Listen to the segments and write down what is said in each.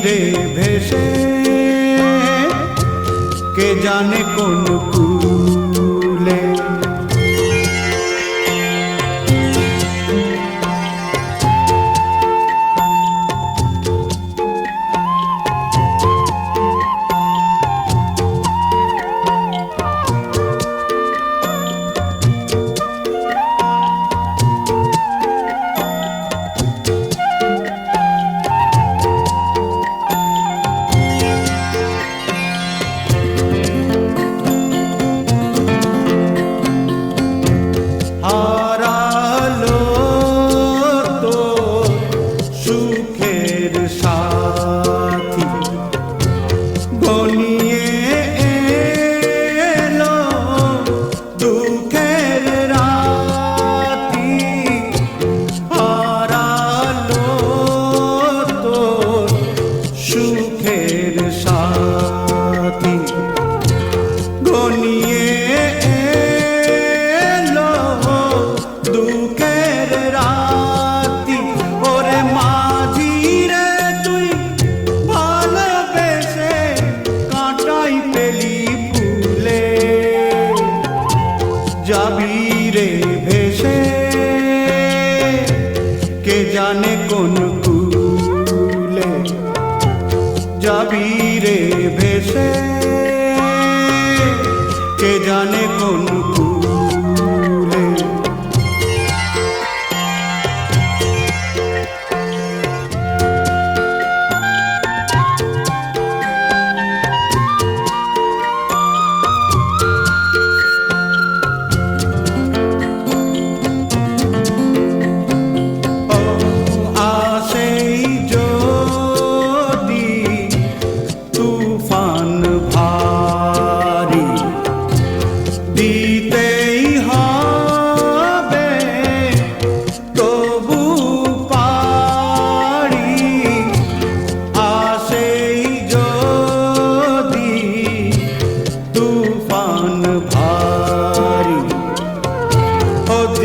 রে ভেসে কে জানে কোন কূলে। যাবি রে ভেসে কে জানে কোন কূলে। যাবি রে ভেসে কে জানে কোন কূলে।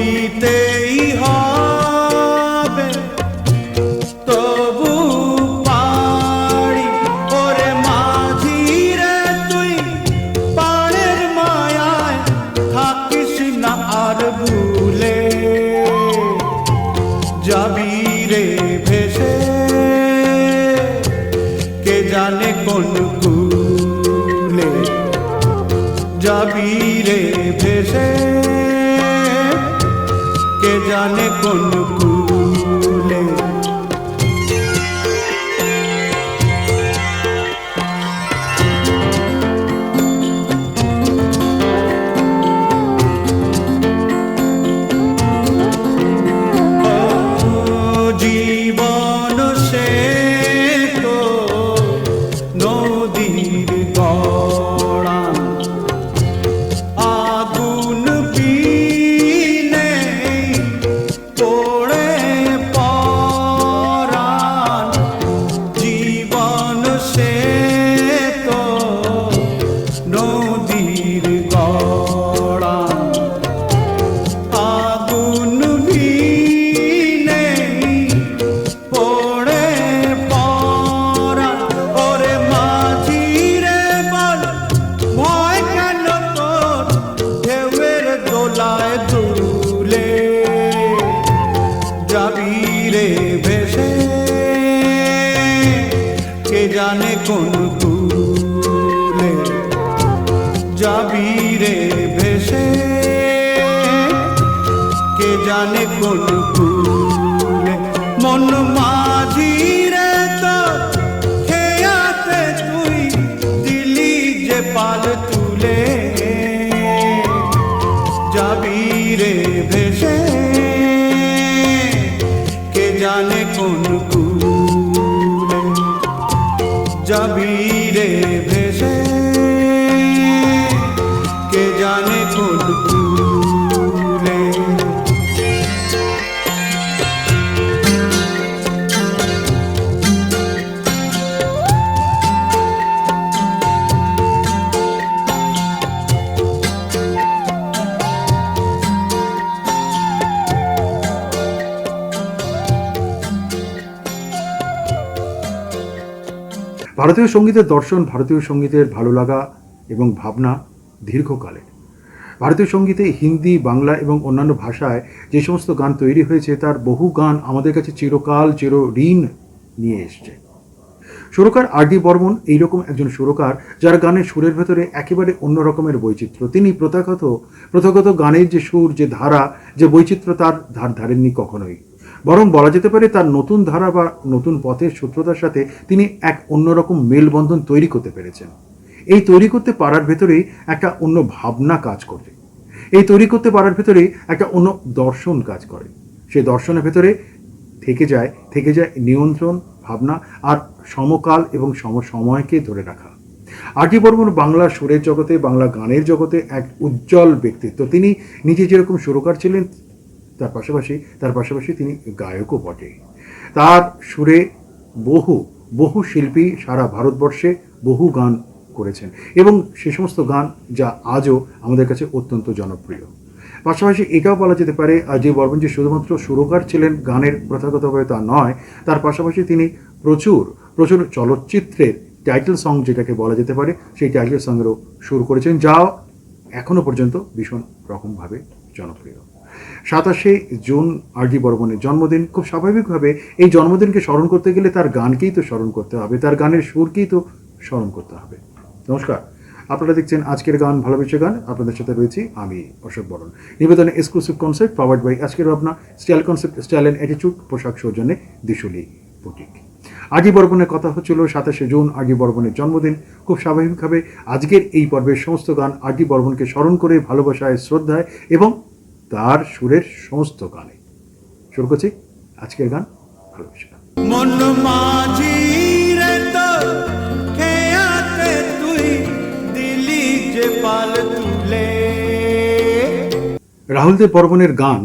দিতেই হবে তবু পারি। ওরে মাঝি রে তুই পাড়ের মায়ায় থাকিস না আর ভুলে। যাবি রে ভেসে কে জানে কোন কূলে। যাবি রে ভেসে কে জানে কোন কূলে। জীবন সে তো নদীর গড়া, আগুন বিনে পড়ে পরাণ। জীবন সে তো নদীর গড়া, আগুন বিনে পড়ে পরাণ। ওরে মাঝি রে বল ভয় কেন তোর ঢেউয়ের দোলায় দুলে। যাবি রে ভেসে কে জানে কোন কূলে। যাবি রে ভেসে কে জানে কোন কূলে। মন মাঝি রে তো খেয়াতে তুই দিলি যে পাল তুলে। যাবি রে ভেসে কে জানে কোন কূলে। যাবি রে ভেসে কে জানে কোন কূলে। ভারতীয় সঙ্গীতের দর্শন, ভারতীয় সঙ্গীতের ভালো লাগা এবং ভাবনা দীর্ঘকালের। ভারতীয় সঙ্গীতে হিন্দি, বাংলা এবং অন্যান্য ভাষায় যে সমস্ত গান তৈরি হয়েছে তার বহু গান আমাদের কাছে চিরকাল চিরঋণ নিয়ে এসছে। সুরকার আর.ডি. বর্মন এইরকম একজন সুরকার যার গানের সুরের ভেতরে একেবারে অন্য রকমের বৈচিত্র্য। তিনি প্রথাগত গানের যে সুর, যে ধারা, যে বৈচিত্র্য তার ধার ধারেননি কখনোই। বরং বলা যেতে পারে তার নতুন ধারা বা নতুন পথের সূত্রতার সাথে তিনি এক অন্যরকম মেলবন্ধন তৈরি করতে পেরেছেন। এই তৈরি করতে পারার ভেতরেই একটা অন্য ভাবনা কাজ করে, এই তৈরি করতে পারার ভেতরে একটা অন্য দর্শন কাজ করে। সেই দর্শনের ভেতরে থেকে যায় নিয়ন্ত্রণ, ভাবনা আর সমকাল এবং সময়কে ধরে রাখা। আর.ডি. বর্মন বাংলা সুরের জগতে, বাংলা গানের জগতে এক উজ্জ্বল ব্যক্তিত্ব। তিনি নিজে যেরকম সুরকার ছিলেন তার পাশাপাশি তিনি গায়কও বটে। তার সুরে বহু শিল্পী সারা ভারতবর্ষে বহু গান করেছেন এবং সে সমস্ত গান যা আজও আমাদের কাছে অত্যন্ত জনপ্রিয়। পাশাপাশি এটাও বলা যেতে পারে আর.ডি. বর্মন যে শুধুমাত্র সুরকার ছিলেন গানের প্রথাগতভাবে তা নয়, তার পাশাপাশি তিনি প্রচুর চলচ্চিত্রের টাইটেল সং যেটাকে বলা যেতে পারে সেই টাইটেল সঙ্গেরও সুর করেছেন, যা এখনও পর্যন্ত ভীষণ রকমভাবে জনপ্রিয়। 27শে জুন আর.ডি. বর্মনের জন্মদিন। খুব স্বাভাবিকভাবে এই জন্মদিনকে স্মরণ করতে গেলে তার গানকেই তো স্মরণ করতে হবে, তার গানের সুরকেই তো স্মরণ করতে হবে। নমস্কার, আপনারা দেখছেন আজকের গান, ভালোবেসে গান। আপনাদের সাথে রয়েছি আমি অশোক বরণ। নিবেদনে এক্সক্লুসিভ কনসেপ্ট পাওয়ার্ড বাই আজকের ভাবনা, style concept, style and attitude, পোশাক সৌজন্যে দিশুলি বুটিক। আর.ডি. বর্মনের কথা হচ্ছিল 27শে জুন আর.ডি. বর্মনের জন্মদিন। খুব স্বাভাবিকভাবে আজকের এই পর্বের সমস্ত গান আর.ডি. বর্মনকে স্মরণ করে, ভালোবাসায়, শ্রদ্ধায় এবং তার সুরের সমস্ত গানে। শুরু করছি আজকের গান, ভালোবেসে গান। মন মাঝি রে তো খেয়াতে তুই দিলি যে পাল তুলে। রাহুল দেব বর্মনের গান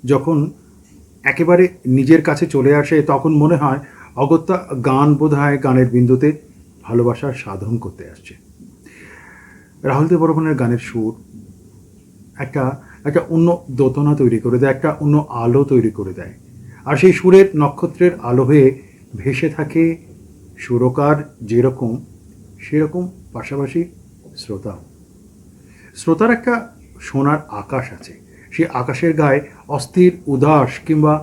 যখন একেবারে নিজের কাছে চলে আসে তখন মনে হয় অগত্যা গান বোধহয় গানের বিন্দুতে ভালোবাসার সাধন করতে আসছে। রাহুল দেব বর্মনের গানের সুর একটা অন্য দোতনা তৈরি করে দেয়, একটা অন্য আলো তৈরি করে দেয়। আর সেই সুরের নক্ষত্রের আলো হয়ে ভেসে থাকে সুরকার যেরকম, সেরকম পাশাপাশি শ্রোতার একটা সোনার আকাশ আছে। সেই আকাশের গায়ে অস্থির উদাস কিংবা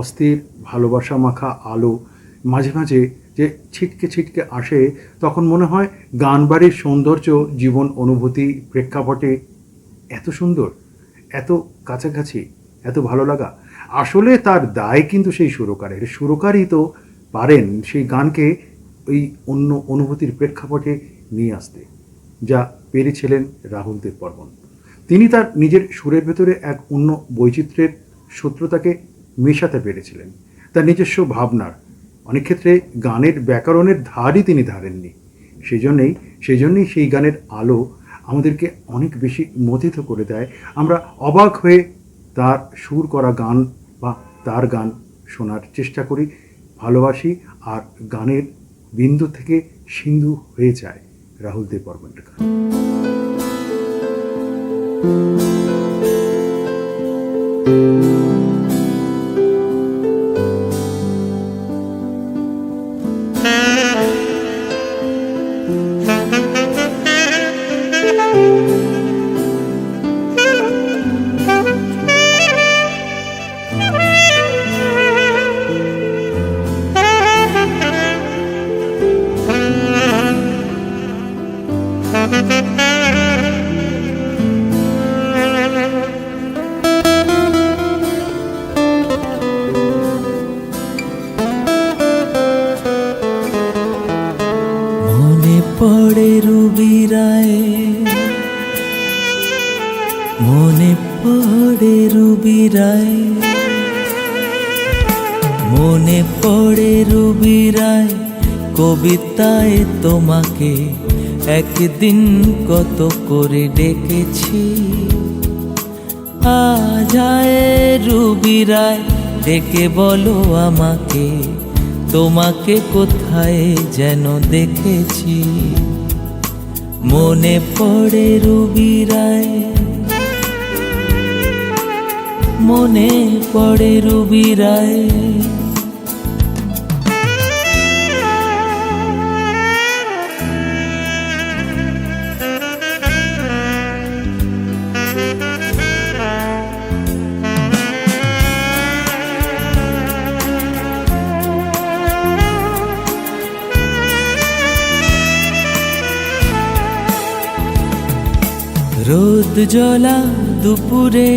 অস্থির ভালোবাসা মাখা আলো মাঝে মাঝে যে ছিটকে আসে, তখন মনে হয় গানবাড়ির সৌন্দর্য, জীবন অনুভূতি প্রেক্ষাপটে এত সুন্দর, এত কাছাকাছি, এত ভালো লাগা। আসলে তার দায় কিন্তু সেই সুরকারই তো পারেন সেই গানকে ওই অন্য অনুভূতির প্রেক্ষাপটে নিয়ে আসতে, যা পেরেছিলেন রাহুল দেব বর্মন। তিনি তার নিজের সুরের ভেতরে এক অন্য বৈচিত্র্যের সূত্রতাকে মেশাতে পেরেছিলেন। তার নিজস্ব ভাবনার, অনেক ক্ষেত্রে গানের ব্যাকরণের ধারই তিনি ধারেননি। সেই জন্যই সেই গানের আলো আমাদেরকে অনেক বেশি মোহিত করে দেয়। আমরা অবাক হয়ে তার সুর করা গান বা তার গান শোনার চেষ্টা করি, ভালোবাসি, আর গানের বিন্দু থেকে সিন্ধু হয়ে যায় রাহুল দেব বর্মনের গান। পড়ে রুবি রায়, মনে পড়ে রুবি রায়, মনে পড়ে রুবি রায় কবিতায় তোমাকে একদিন কত করে ডেকেছি। আজ আয় রুবি রায়, ডেকে বলো আমাকে তোমাকে কোথায় যেন দেখেছি। মনে পড়ে রুবি রায়, মনে পড়ে রুবি রায়। রোদ জ্বলা দুপুরে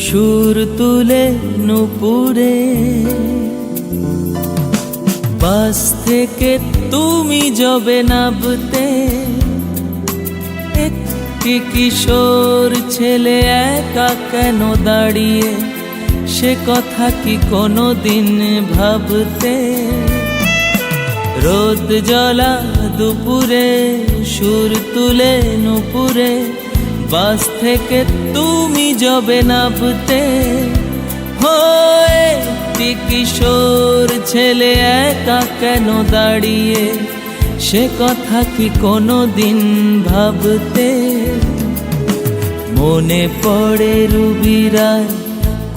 সুর তুলে নুপুরে বাস থেকে তুমি যবে নামতে একটি কিশোর ছেলে একা কেন দাঁড়িয়ে সে কথা কি কোনোদিন ভাবতে রোদ জ্বলা দুপুরে সুর তুলে নুপুরে বাস থেকে তুমি যবে নামতে হয়ে একটি কিশোর ছেলে একা কেন দাঁড়িয়ে সে কথা কি কোনোদিন ভাবতে মনে পড়ে রুবি রায়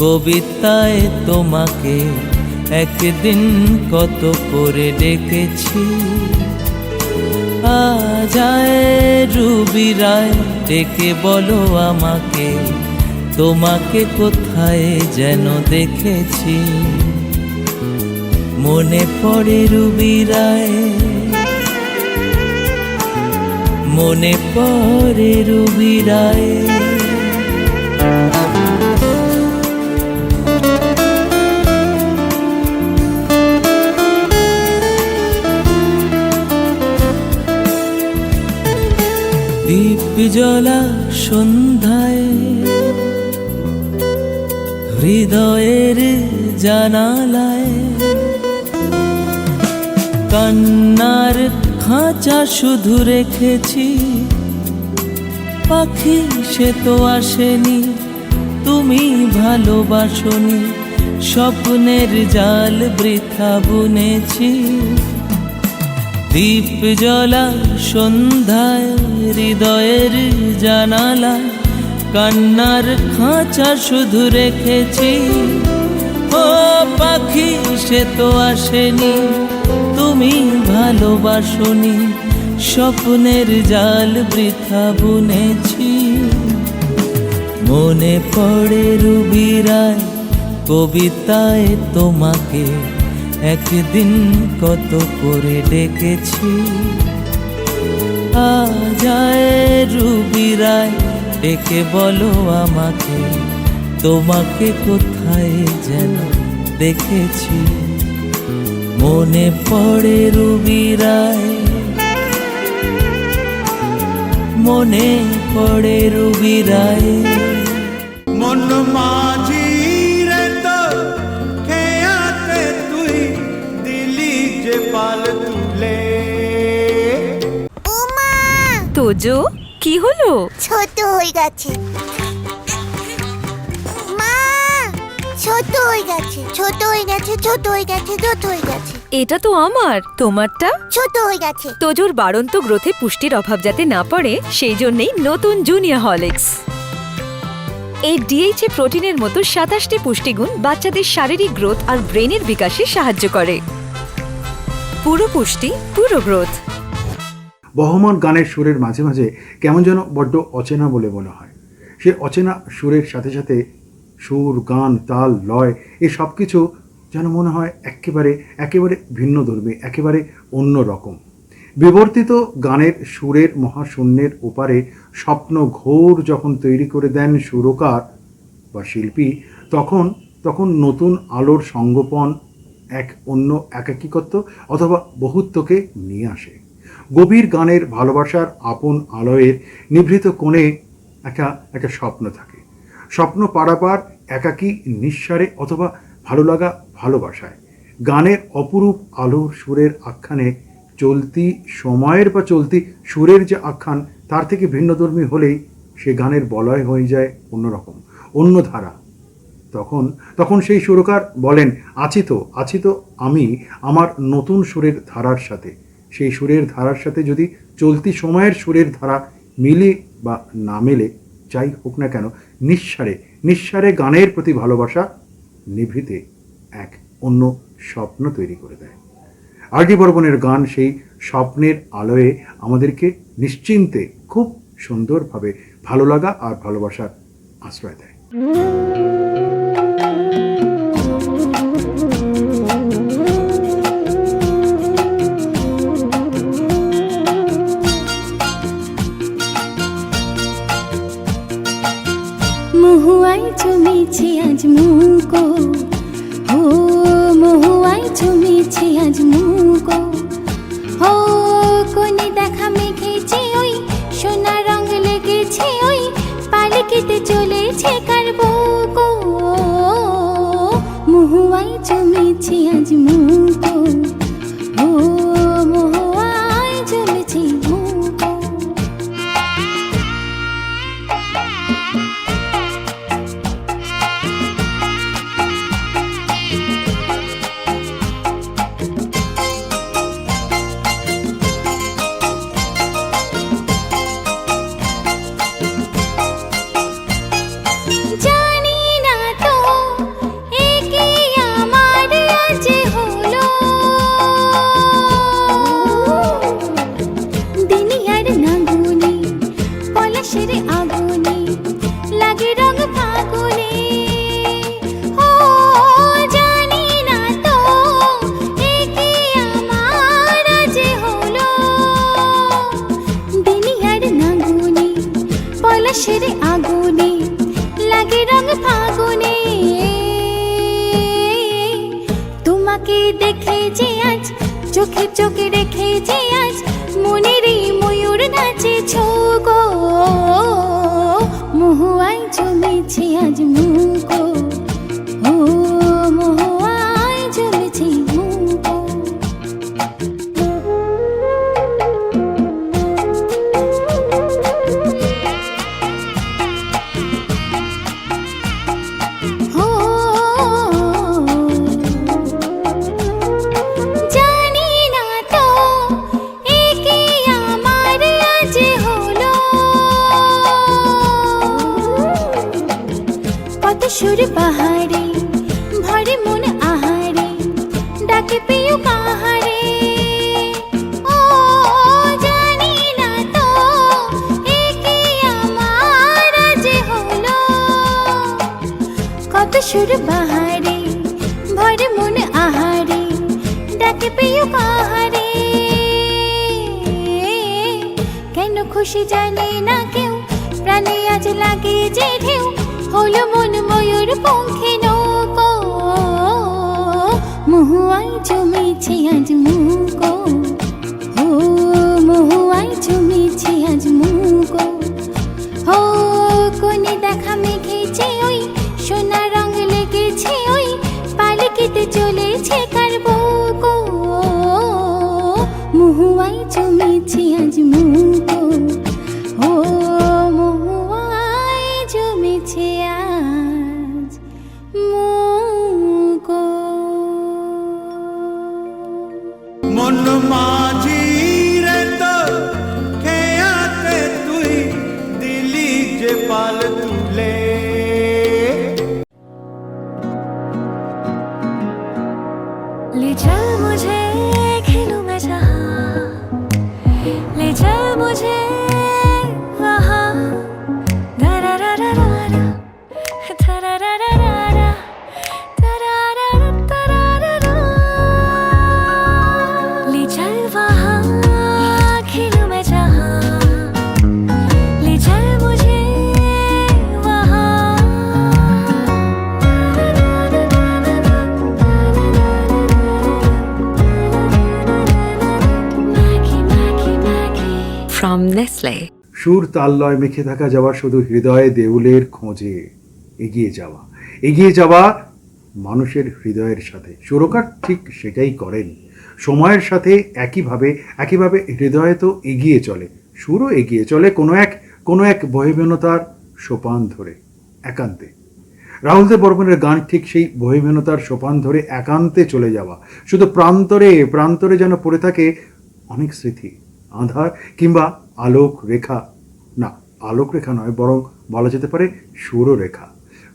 কবিতায় তোমাকে একদিন কত করে ডেকেছি আজায় রুবি রায় ডেকে বলো আমাকে তোমাকে কোথায় যেন দেখেছি মনে পড়ে রুবি রায় মনে পড়ে রুবি রায় দীপ জ্বলা সন্ধ্যায় হৃদয়ের জানালায় কান্নার খাঁচা শুধু রেখেছি পাখি সে তো আসেনি তুমি ভালোবাসনি স্বপ্নের জাল বৃথা বুনেছি দীপ জ্বলা সন্ধ্যায় হৃদয়ের জানালা কান্নার খাঁচা শুধু রেখেছি ও পাখি সে তো আসেনি তুমি ভালোবাসনি স্বপ্নের জাল বৃথা বুনেছি মনে পড়ে রুবি রায় কবিতায় তোমাকে একদিন কত করে ডেকেছি আজায় রুবি রায় ডেকে বলো আমাকে তোমাকে কোথায় যেন দেখেছি মনে পড়ে রুবি রায় মনে পড়ে রুবি রায় মন মাঝি রে তো খেয়াতে তুই দিলি যে পাল তুলে ওমা তোজো কি হলো? ছোট হয়ে গেছে মা ছোট হয়ে গেছে ছোট হয়ে গেছে ছোট হয়ে গেছে ছোট হয়ে গেছে এটা তো আমার, তোমারটা? ছোট হয়ে গেছে তোজোর বাড়ন্ত গ্রোথে পুষ্টির অভাব যাতে না পড়ে সেই জন্যই নতুন জুনিয়র হরলিক্স। এই ডিএইচএ প্রোটিনের মতো 27টি পুষ্টিগুণ বাচ্চাদের শারীরিক গ্রোথ আর ব্রেনের বিকাশে সাহায্য করে। পুরো পুষ্টি, পুরো গ্রোথ। বহমান গানের সুরের মাঝে মাঝে কেমন যেন বড্ড অচেনা বলে মনে হয়। সে অচেনা সুরের সাথে সাথে সুর, গান, তাল, লয় এই সব কিছু যেন মনে হয় একেবারে ভিন্নধর্মী, একেবারে অন্য রকম। বিবর্তিত গানের সুরের মহাশূন্যের ওপারে স্বপ্ন ঘোর যখন তৈরি করে দেন সুরকার বা শিল্পী, তখন নতুন আলোর সঙ্গোপন এক অন্য একাকিকত্ব অথবা বহুত্বকে নিয়ে আসে। গভীর গানের ভালোবাসার আপন আলয়ের নিভৃত কোণে একটা স্বপ্ন থাকে। স্বপ্ন পারাপার একাকী নিঃসারে অথবা ভালো লাগা ভালোবাসায় গানের অপরূপ আলোর সুরের আখ্যানে চলতি সময়ের বা চলতি সুরের যে আখ্যান তার থেকে ভিন্নধর্মী হলেই সে গানের বলয় হয়ে যায় অন্যরকম, অন্য ধারা। তখন সেই সুরকার বলেন, আছি তো আমি আমার নতুন সুরের ধারার সাথে। সেই সুরের ধারার সাথে যদি চলতি সময়ের সুরের ধারা মিলে বা না মেলে, যাই হোক না কেন, নিঃসারে গানের প্রতি ভালোবাসা নিভৃতে এক অন্য স্বপ্ন তৈরি করে দেয়। আর ডি বর্মনের গান সেই স্বপ্নের আলোয় আমাদেরকে নিশ্চিন্তে খুব সুন্দরভাবে ভালো লাগা আর ভালোবাসার আশ্রয় দেয়। রেখে যে আজ চোখে চোখে রেখে যে আজ মনের এই ময়ূর নাচেছ গো মহুয়ায় জমেছে আজ মুগো ও মহুয়ায় জমেছে মুগো জানি না তো একে আমার আজ হলো কত সুর পাহাড়ে ভরে মন আহারে ডাকে পেও কাহারে ও জানি না তো একে আমার আজ হলো কত সুর বাহারে ভরে মন আহারে ডাকে পেও কাহারে কেন খুশি জানে না কেউ প্রাণে আজ লাগে যে ঢেউ হলো মন ময়ূর পঙ্খে নৌকো মহুয়ায় জমেছে আজ মুগো ও মহুয়ায় জমেছে আজ মুগো ও কোনে দেখা মেঘেছে ওই সোনা রং লেগেছে ওই পালকিতে চলেছে কারবো গো মহুয়ায় জমেছে আজ মুগো ও মহুয়ায় জমেছে আজ মুগো মন মাঝি রে তো খেয়াতে তুই দিলি যে পাল তুলে ले चल मुझे खेलूं मैं जहाँ ले चल मुझे वहाँ दरारारारा दरारारारा दरारारारा ले चल वहाँ खेलूं मैं जहाँ ले चल मुझे From Nestle. সুর তাল লয় মেখে থাকা যাওয়া শুধু হৃদয়ে দেউলের খোঁজে এগিয়ে যাওয়া মানুষের হৃদয়ের সাথে সুরকার ঠিক সেটাই করেন সময়ের সাথে একইভাবে হৃদয়ে তো এগিয়ে চলে সুরও এগিয়ে চলে কোনো এক বহির্ভূনতার সোপান ধরে একান্তে রাহুল দেব বর্মনের গান ঠিক সেই বহির্ভূনতার সোপান ধরে একান্তে চলে যাওয়া শুধু প্রান্তরে যেন পড়ে থাকে অনেক স্মৃতি আঁধার কিংবা আলোক রেখা নয় বরং বলা যেতে পারে সুররেখা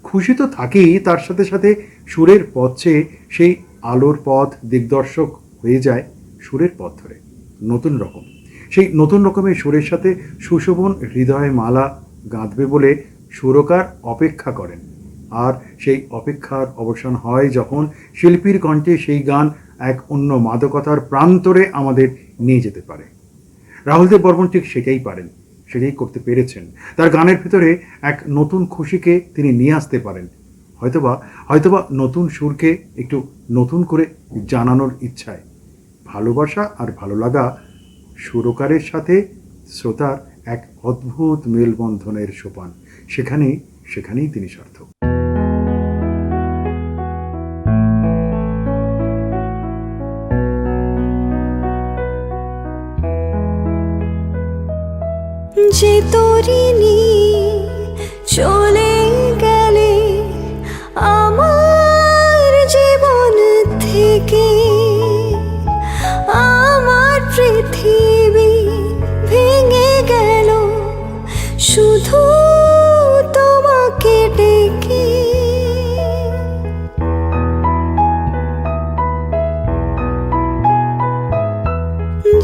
খুশি তো থাকেই তার সাথে সাথে সুরের পথ চেয়ে সেই আলোর পথ দিগদর্শক হয়ে যায় সুরের পথ ধরে সেই নতুন রকমের সুরের সাথে সুশোভন হৃদয় মালা গাঁথবে বলে সুরকার অপেক্ষা করেন আর সেই অপেক্ষার অবসান হয় যখন শিল্পীর কণ্ঠে সেই গান এক অন্য মাদকতার প্রান্তরে আমাদের নিয়ে যেতে পারে রাহুল দেব বর্মন ঠিক সেটাই করতে পেরেছেন তার গানের ভিতরে এক নতুন খুশিকে তিনি নিয়ে আসতে পারেন হয়তোবা নতুন সুরকে একটু নতুন করে জানানোর ইচ্ছায় ভালোবাসা আর ভালো লাগা সুরকারের সাথে শ্রোতার এক অদ্ভুত মেলবন্ধনের সোপান সেখানেই তিনি সার্থক যে তরিনি চলে গেলে আমার জীবন থেকে আমার পৃথিবী ভেঙে গেল শুধু তোমাকে ডেকে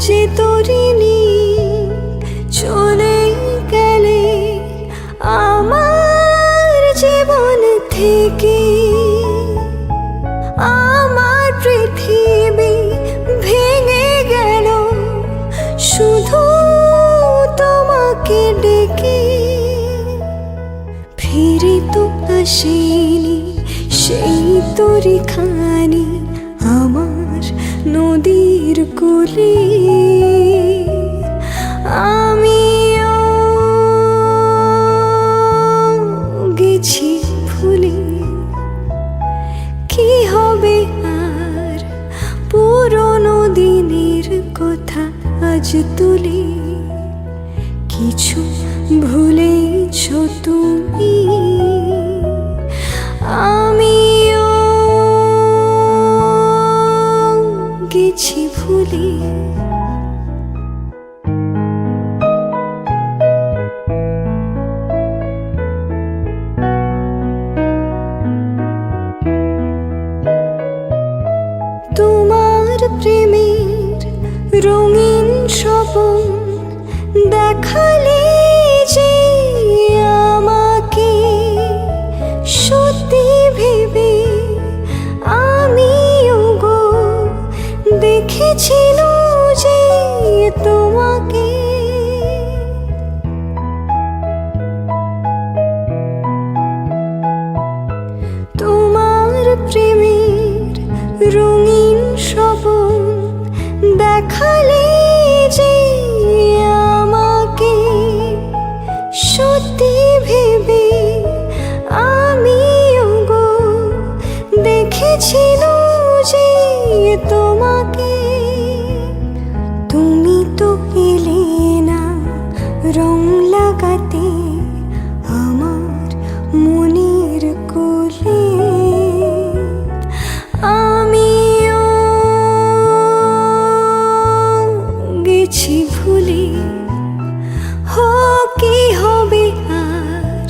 যে তরিনি চলে গেলে আমার জীবন থেকে আমার পৃথিবী ভেঙে গেল শুধু তোমাকে ডেকে ফিরে তো আসেনি সেই তরিখানি আমার বলে আমিও গেছি ভুলে। কি হবে আর পুরনো দিনের কথা আজ তুলে, কিছু ভুলেছ তুমি আমিও গেছি ভুলে। তোমার প্রেমের রঙিন স্বপন দেখালে যে আমাকে, সত্যি ভেবে আমিও গো দেখেছিল যে তোমাকে। তোমার প্রেমের রঙিন স্বপন দেখালে যে আমাকে, সত্যি ভেবে আমিও গো দেখেছিল যে তোমাকে। তুমি তো এলে না রং লাগাতে আমার মনের কোলে, আমিও গেছি ভুলে। হো কি হবে আর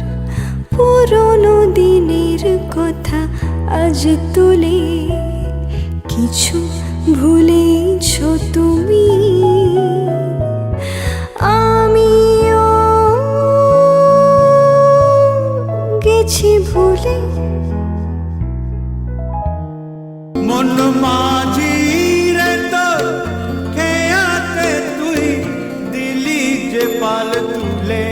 পুরনো দিনের কথা আজ তুলে, কিছু ভুলেছ তুমি আমিও গেছি ভুলে। মন মাঝি রে তোর খেয়াতে তুই দিলি যে পাল তুলে।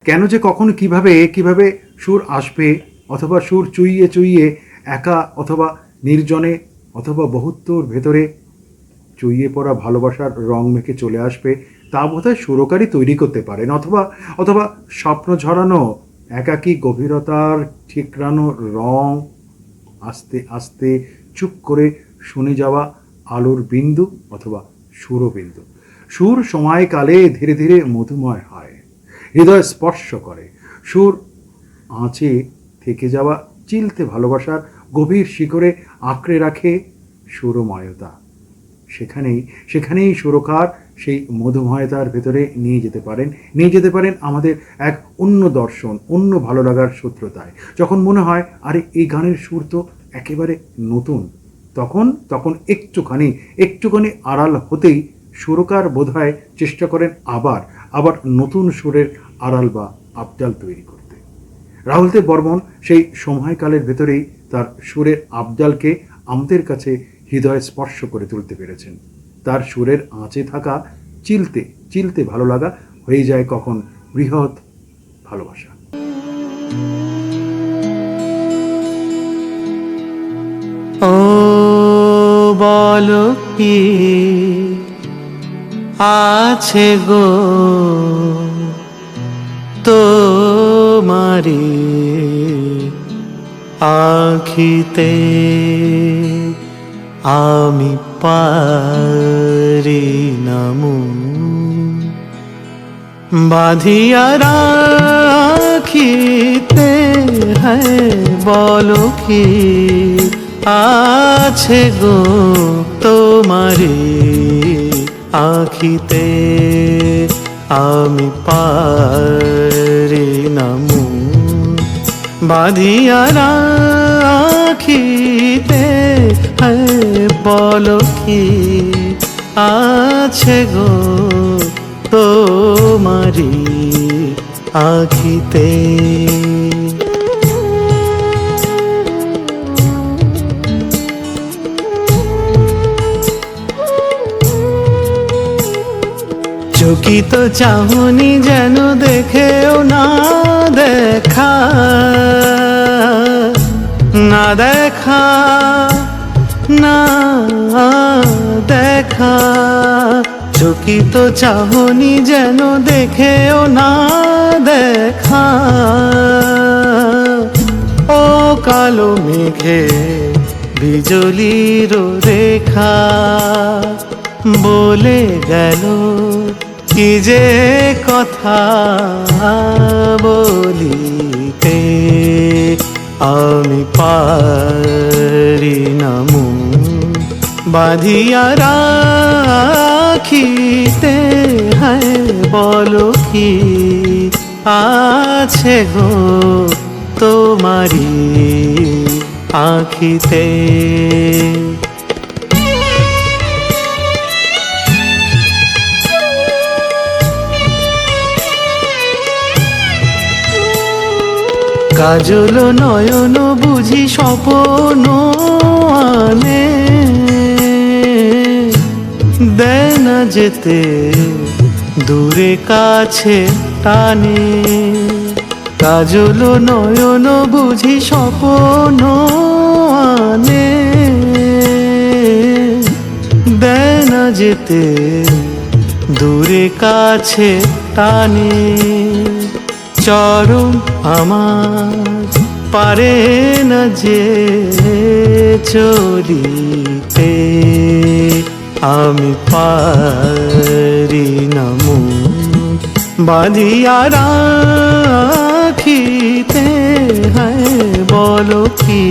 কেন যে কখন কিভাবে কিভাবে সুর আসবে, অথবা সুর চুইয়ে চুইয়ে একা অথবা নির্জনে অথবা বহুত্বর ভেতরে চুইয়ে পড়া ভালোবাসার রং মেখে চলে আসবে, তা বোধহয় সুরকারই তৈরি করতে পারেন। অথবা অথবা স্বপ্ন ঝরানো একাকী গভীরতার ঠিকরানো রং, আস্তে আস্তে চুপ করে শুনে যাওয়া আলোর বিন্দু অথবা সুরবিন্দু। সুর সময়কালে ধীরে ধীরে মধুময় হয়, হৃদয় স্পর্শ করে। সুর আঁচে থেকে যাওয়া চিলতে ভালোবাসার গভীর শিকড়ে আঁকড়ে রাখে সুরময়তা। সেখানেই সুরকার সেই মধুময়তার ভেতরে নিয়ে যেতে পারেন আমাদের এক অন্য দর্শন, অন্য ভালো লাগার সূত্রতায়। যখন মনে হয় আরে এই গানের সুর তো একেবারে নতুন, তখন একটুখানি আড়াল হতেই সুরকার বোধহয় চেষ্টা করেন আবার নতুন সুরের আড়াল বা আবডাল তৈরি করতে। রাহুল দেব বর্মন সেই সময়কালের ভেতরেই তার সুরের আবডালকে আমাদের কাছে হৃদয় স্পর্শ করে তুলতে পেরেছেন। তার সুরের আঁচে থাকা চিলতে ভালো লাগা হয়ে যায় কখন বৃহৎ ভালোবাসা। ও বলো কি আছে গো তোমারি আখিতে, আমি পারি না মন বাঁধিয়া রাখিতে। হ্যাঁ বলো কি আছে গো তোমারি আখিতে, আমি পারি না মন বাঁধিয়া রাখিতে। বলো কি আছে গো তোমারি আখিতে। চকিত চাহনি যেন দেখেও না দেখা, না দেখা, না দেখা। চকিত চাহনি যেন দেখেও না দেখা। ও কালো মেঘে বিজলির রেখা বলে গেল কি যে কথা বলিতে, আমি পারি না মন বাঁধিয়া রাখিতে। হ্যাঁ বলো কি আছে গো তোমারি আখিতে। কাজল নয়ন বুঝি স্বপ্ন আনে, দেয় না যেতে দূরে কাছে টানে। কাজল নয়ন বুঝি স্বপ্ন আনে, দেয় না যেতে দূরে কাছে টানে। চরণ আমার পারে না যে চলিতে, আমি পারি না মন বাঁধিয়া রাখিতে। হ্যাঁ বলো কি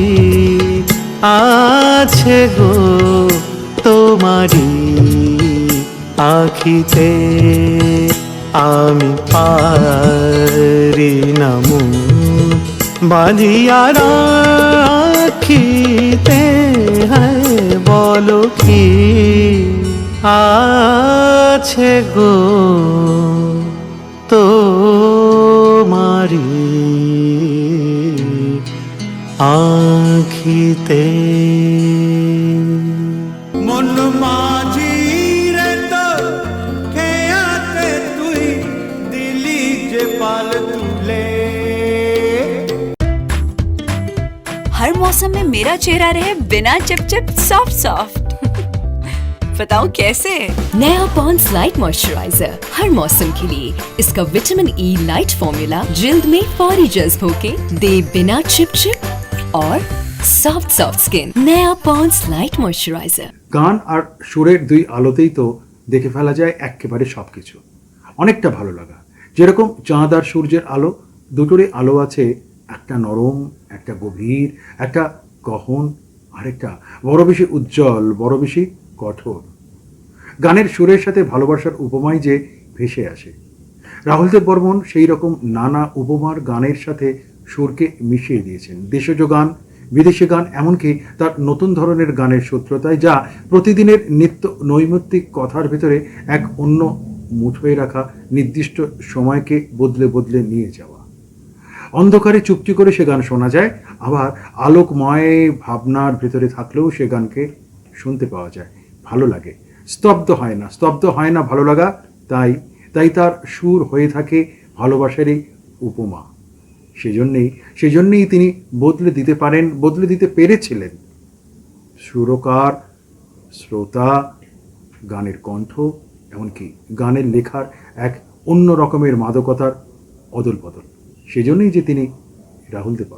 আছে গো তোমারি আখিতে, আমি পারি না মন বাঁধিয়া রাখিতে। হ্যাঁ বলো কি আছে গো তোমারি আখিতে। মন মাঝি রে তো খেয়াতে তুই দিলি যে পাল তুলে। हर मौसम में मेरा चेहरा रहे बिना चिपचिप सॉफ्ट सॉफ्ट। बताओ कैसे? नया पॉन्ड्स लाइट मॉइस्चराइजर हर मौसम के लिए। इसका विटामिन ई लाइट फॉर्मूला जिल्द में फौरी जज्ब होके दे बिना चिपचिप और सॉफ्ट सॉफ्ट स्किन। नया पॉन्ड्स लाइट मॉइस्चराइजर। গান আর সুরের দুই আলোতেই তো দেখে ফেলা যায় একেবারে সব কিছু। অনেকটা ভালো লাগা, যেরকম চাঁদ আর সূর্যের আলো, দুটোরই আলো আছে, একটা নরম, একটা গভীর, একটা গহন, আরেকটা বড় বেশি উজ্জ্বল, বড় বেশি কঠোর। গানের সুরের সাথে ভালোবাসার উপমাই যে ভেসে আসে। রাহুল দেব বর্মন সেই রকম নানা উপমার গানের সাথে সুরকে মিশিয়ে দিয়েছেন। দেশজ গান, বিদেশি গান, এমনকি তার নতুন ধরনের গানের সূত্রতায়, যা প্রতিদিনের নিত্য নৈমিত্তিক কথার ভেতরে এক অন্য মুঠোয় রাখা নির্দিষ্ট সময়কে বদলে বদলে নিয়ে যাওয়া। অন্ধকারে চুপটি করে সে গান শোনা যায়, আবার আলোকময় ভাবনার ভেতরে থাকলেও সে গানকে শুনতে পাওয়া যায়, ভালো লাগে, স্তব্ধ হয় না। স্তব্ধ হয় না ভালো লাগা, তাই তার সুর হয়ে থাকে ভালোবাসারই উপমা। সেজন্যেই তিনি বদলে দিতে পারেন, বদলে দিতে পেরেছিলেন। সুরকার, শ্রোতা, গানের কণ্ঠ, এমনকি গানের লেখার এক অন্য রকমের মাদকতার অদল বদল। সেজন্যই যে তিনি রাহুল দেব।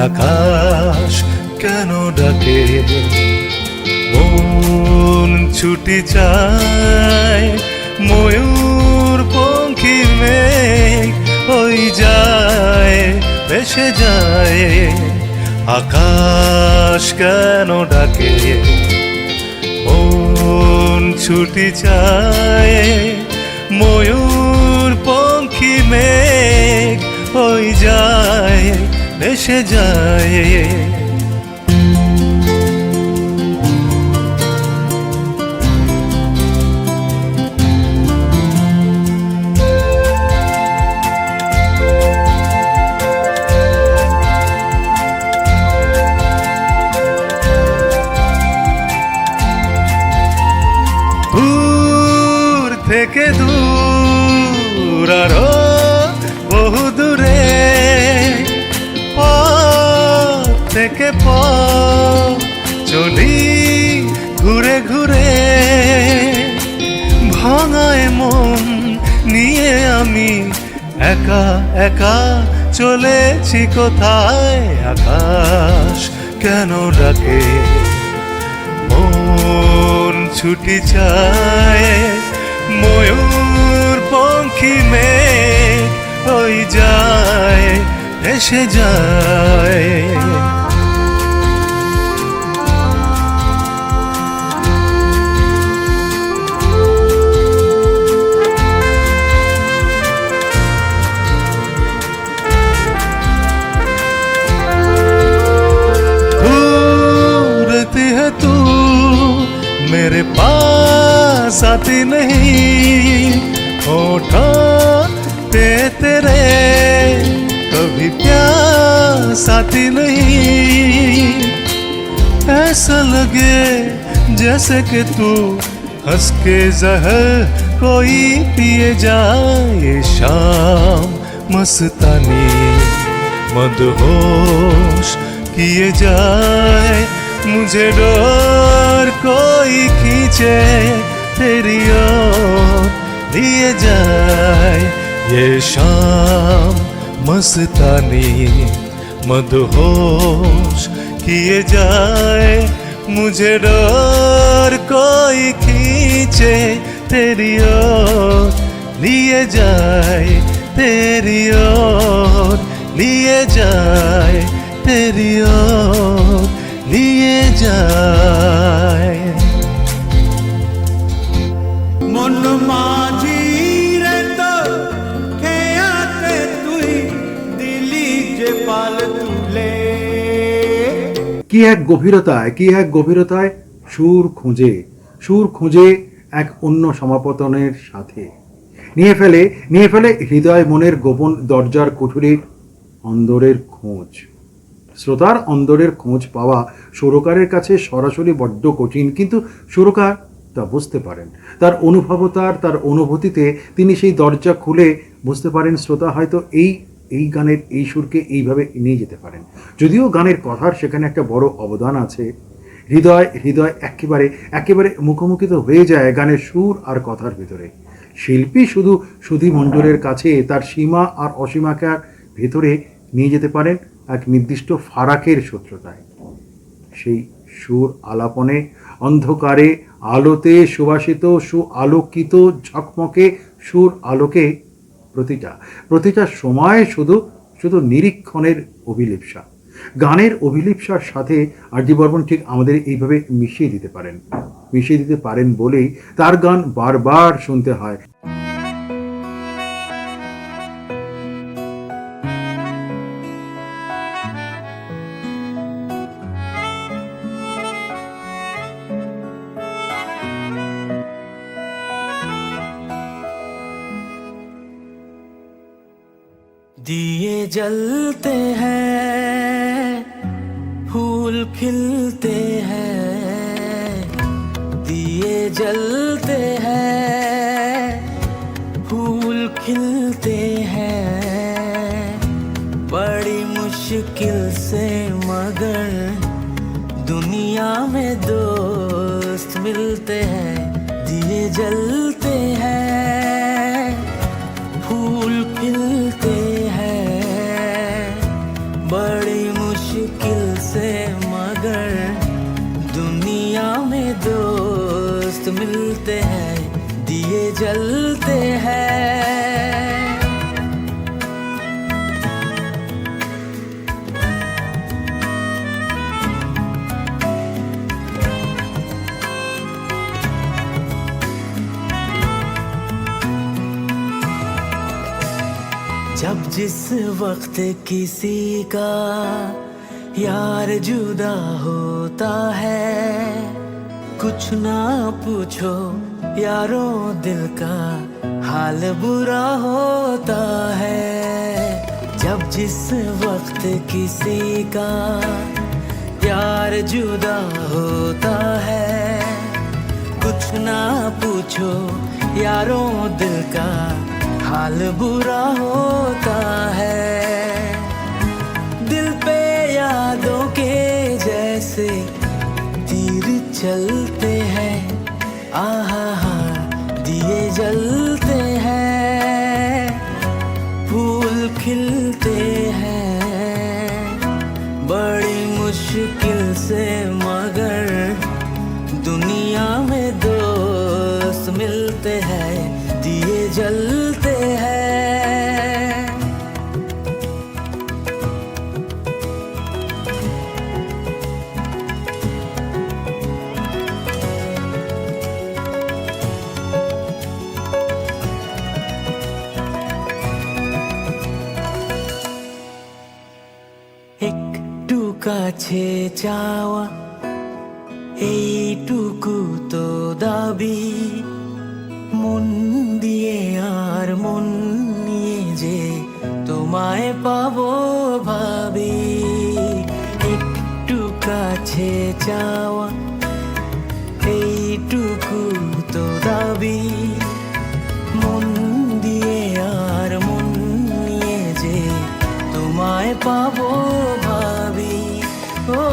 আকাশ কেন ডাকে, মন ছুটে চায় ময়ূর পঙ্খী মে ভেসে যায় আকাশ কেন ডাকে মন ছুটি চায় ময়ূর পঙ্খী মেঘ হই যায় ভেসে যায় দূর থেকে দূর আরো বহু দূরে পথ থেকে পথ চলি ঘুরে ঘুরে ভাঙায় মন নিয়ে আমি একা একা চলেছি কোথায় আকাশ কেন ডাকে মন ছুটি চায় ময়ূর পঙ্খী মেঘ হই যায় এসে যায় तू मेरे पास आती नहीं होठों पे तेरे कभी प्यास आती नहीं ऐसा लगे जैसे कि तू हंस के जहर कोई पिए जाए शाम मस्तानी मदहोश किए जाए मुझे डोर कोई खींचे तेरी ओर लिए जाए ये शाम मस्तानी मदहोश किए जाए मुझे डोर कोई खींचे तेरी ओर लिए जाए तेरी ओर लिए जाए तेरी ओर लिए जाए মন মাঝি রে তো খেয়াতে তুই দিলি যে পাল তুলে কি এক গভীরতায় সুর খুঁজে এক অন্য সমাপতনের সাথে নিয়ে ফেলে হৃদয় মনের গোপন দরজার কুঠুরির অন্দরের খোঁজ শ্রোতার অন্দরের খোঁজ পাওয়া সুরকারের কাছে সরাসরি বড্ড কঠিন, কিন্তু সুরকার তা বুঝতে পারেন। তার অনুভবতার তার অনুভূতিতে তিনি সেই দরজা খুলে বুঝতে পারেন শ্রোতা হয়তো এই গানের এই সুরকে এইভাবে নিয়ে যেতে পারেন। যদিও গানের কথার সেখানে একটা বড় অবদান আছে, হৃদয় একেবারে মুখোমুখিত হয়ে যায় গানের সুর আর কথার ভিতরে। শিল্পী শুধু সুধী মণ্ডলের কাছে তার সীমা আর অসীমাকার ভেতরে নিয়ে যেতে পারেন এক নির্দিষ্ট ফারাকের সূত্রতায়। সেই সুর আলাপনে অন্ধকারে আলোতে সুবাসিত সুআলোকিত ঝকমকে সুর আলোকে প্রতিটা সময় শুধু নিরীক্ষণের অভিলিপ্সা। গানের অভিলিপ্সার সাথে আর.ডি. বর্মন ঠিক আমাদের এইভাবে মিশিয়ে দিতে পারেন বলেই তার গান বারবার শুনতে হয়। दिए जलते हैं फूल खिलते हैं, दिए जलते हैं फूल खिलते हैं, बड़ी मुश्किल से मगर दुनिया में दोस्त मिलते हैं। दिए जलते हैं फूल खिलते हैं, बड़ी मुश्किल से मगर दुनिया में दोस्त मिलते हैं। दिए जलते हैं जिस वक्त किसी का यार जुदा होता है, कुछ ना पूछो यारों दिल का हाल बुरा होता है। जब जिस वक्त किसी का यार जुदा होता है, कुछ ना पूछो यारों दिल का हाल बुरा होता है। दिल पे यादों के जैसे तीर चलते हैं, आहा हा दिए जलते हैं, फूल खिलते हैं बड़ी मुश्किल से, मगर दुनिया में दोस्त मिलते हैं, दिए जलते हैं। একটু কাছে চাওয়া এইটুকু তো দাবি, মন দিয়ে আর মন নিয়ে যে তোমায় পাবো ভাবি। একটু কাছে চাওয়া এইটুকু তো দাবি, মন দিয়ে আর মন নিয়ে যে তোমায় পাবো ভাবি। ও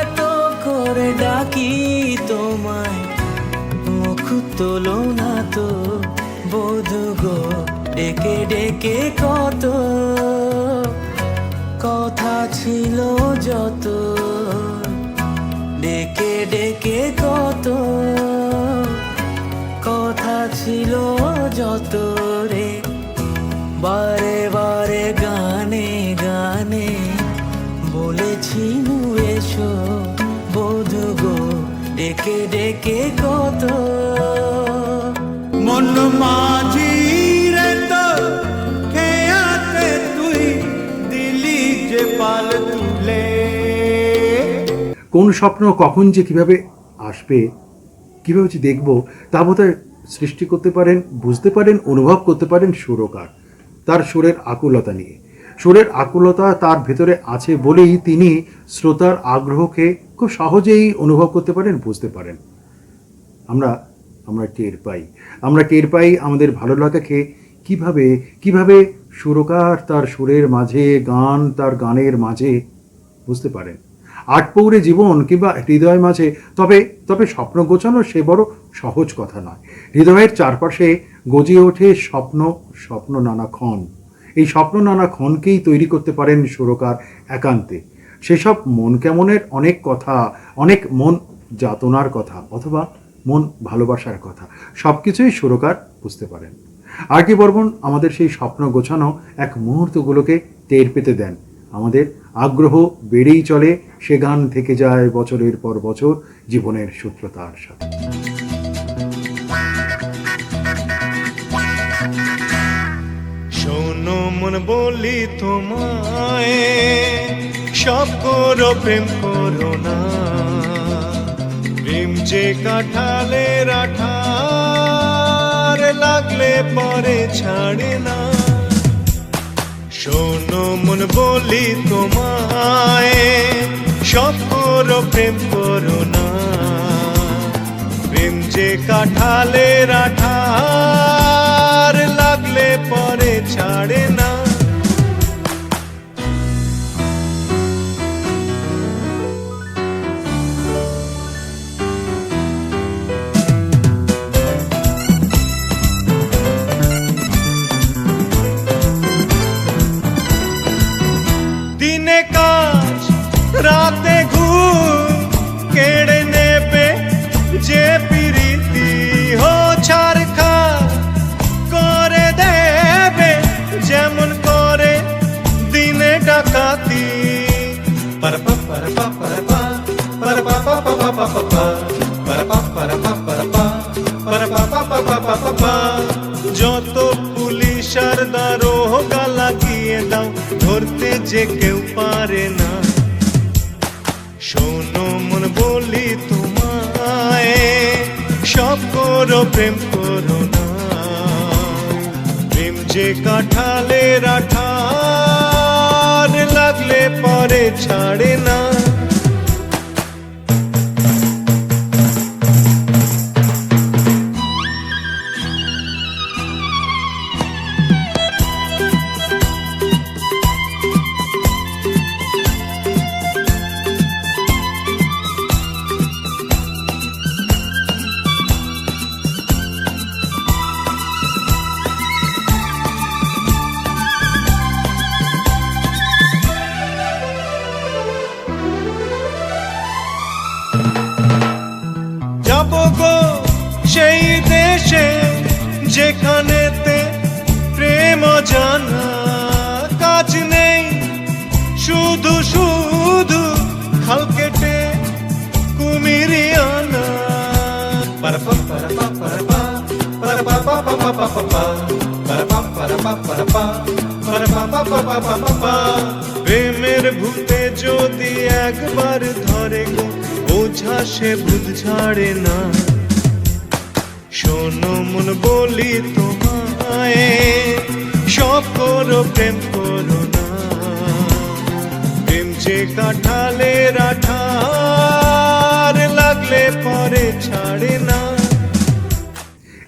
এত করে ডাকি তোমায়, মুখ তোলো না তো বধূ গো, ডেকে ডেকে কত কথা ছিল যত, ডেকে ডেকে কত কথা ছিল যত রে, বারে বারে গানে গানে বলেছি নু এসো বধূ গো, ডেকে ডেকে কত। মন মাঝি রে তো খেয়াতে তুই দিলি যে পাল তুলে। কোন স্বপ্ন কখন যে কিভাবে আসবে, কিভাবে যে দেখব, তা বোধহয় সৃষ্টি করতে পারেন, বুঝতে পারেন, অনুভব করতে পারেন সুরকার তার সুরের আকুলতা নিয়ে। সুরের আকুলতা তার ভেতরে আছে বলেই তিনি শ্রোতার আগ্রহকে খুব সহজেই অনুভব করতে পারেন, বুঝতে পারেন। আমরা টের পাই আমাদের ভালো লাগাকে কিভাবে সুরকার তার সুরের মাঝে, গান তার গানের মাঝে বুঝতে পারেন। আটপৌরে জীবন কিংবা হৃদয় মাঝে তবে স্বপ্ন গোছানো সে বড় সহজ কথা নয়। হৃদয়ের চারপাশে গজিয়ে ওঠে স্বপ্ন নানা ক্ষণ। এই স্বপ্ন নানা ক্ষণকেই তৈরি করতে পারেন সুরকার একান্তে। সেসব মন কেমনের অনেক কথা, অনেক মন যাতনার কথা, অথবা মন ভালোবাসার কথা, সব কিছুই সুরকার বুঝতে পারেন। আর কে বর্মন আমাদের সেই স্বপ্ন গোছানো এক মুহূর্তগুলোকে টের পেতে দেন। আমাদের আগ্রহ বেড়েই চলে, সে গান থেকে যায় বছরের পর বছর জীবনের সূত্রতার সাথে। শোনো মন বলি তোমায়, সব করো প্রেম করো না, প্রেম যে কাঁঠালের আঠার লাগলে পরে ছাড়ে না। শোনো মন বলি তোমায়, সব করো প্রেম করো না, প্রেম যে কাঁঠালের আঠার লাগলে পরে ছাড়ে না। দিনে কাজ রাতে ঘুম কেড়ে নেবে যে প্রীতি, হো ছারখা করে দেবে যেমন করে দিনে ডাকাতি। যত পুলিশ আর দারোগা যে কেউ পারে না। শোনো মন বলি তোমায়, সব করো প্রেম করো না। প্রেম যে কাঁঠালের আঠার, লাগলে পরে ছাড়ে না। যাব গো সেই দেশে, যেখানেতে প্রেম জানা কাজ নেই, শুধু শুধু খাল কেটে কুমিরি আনা। প্রেমের ভূতে যদি একবার ধরে গো, বোঝা সে ভূত ঝাড়ে না। শোনো মন বলি তোমায়, সব করো প্রেম করো না। প্রেম যে কাঁঠালের আঠার, লাগলে পরে ছাড়ে না।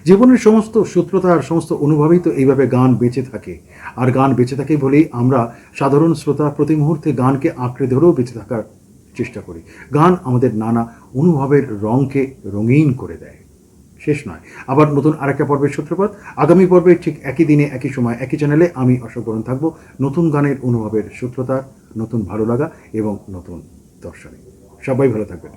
জীবনের সমস্ত সূত্রতা আর সমস্ত অনুভবেই তো এইভাবে গান বেঁচে থাকে। আর গান বেঁচে থাকে বলেই আমরা সাধারণ শ্রোতা প্রতি মুহূর্তে গানকে আঁকড়ে ধরেও বেঁচে থাকার চেষ্টা করি। গান আমাদের নানা অনুভবের রঙকে রঙিন করে দেয়। শেষ নয়, আবার নতুন আরেকটা পর্বের সূত্রপাত আগামী পর্বে ঠিক একই দিনে একই সময় একই চ্যানেলে আমি অশোক বরণ থাকবো নতুন গানের অনুভবের সূত্রতা, নতুন ভালো লাগা এবং নতুন দর্শনে। সবাই ভালো থাকবেন।